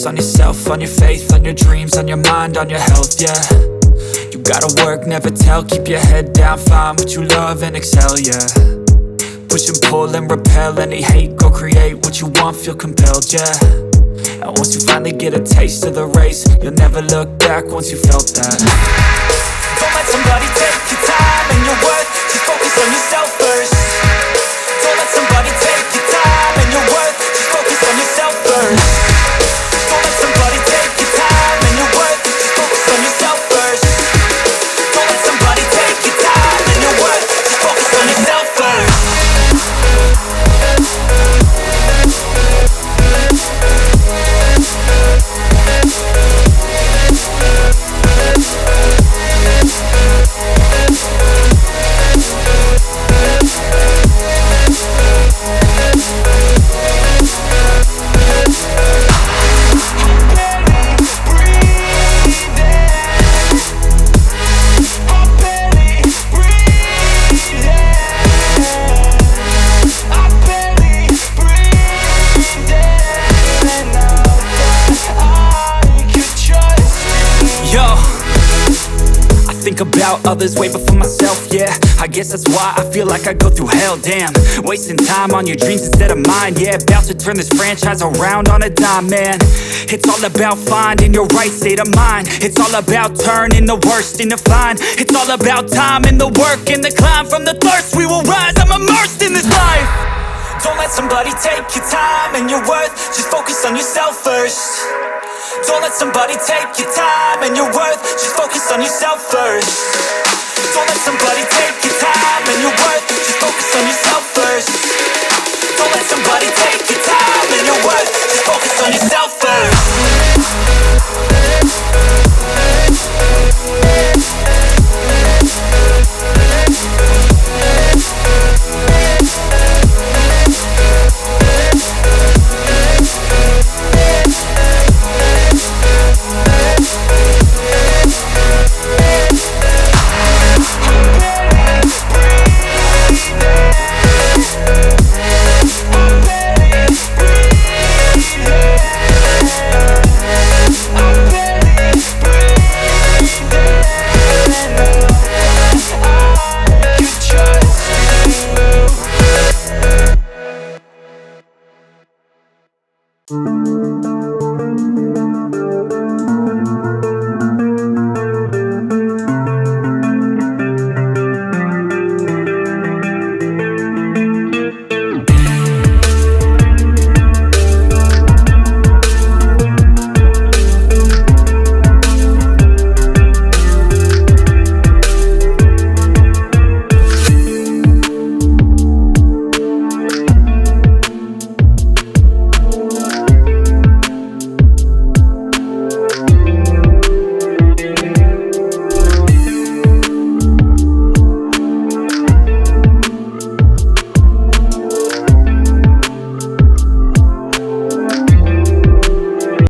focus on yourself, on your faith, on your dreams, on your mind, on your health, yeah. You gotta work, never tell, keep your head down, find what you love and excel, yeah. Push and pull and repel any hate, go create what you want, feel compelled, yeah. And once you finally get a taste of the race, you'll never look back once you felt that. Don't let somebody take your time and your worth, just focus on yourself first. Don't let somebody take your time and your worth, just focus on yourself first. Don't let somebody take your time and your worth, just focus on yourself first. Don't let somebody take your time and your worth, just focus on yourself first. Think about others way before myself, yeah. I guess that's why I feel like I go through hell, damn. Wasting time on your dreams instead of mine, yeah. About to turn this franchise around on a dime, man. It's all about finding your right state of mind. It's all about turning the worst into fine. It's all about time and the work and the climb. From the thirst we will rise, I'm immersed in this life. Don't let somebody take your time and your worth, just focus on yourself first. Don't let somebody take your time and your worth, just focus on yourself first. Don't let somebody take your time and your worth,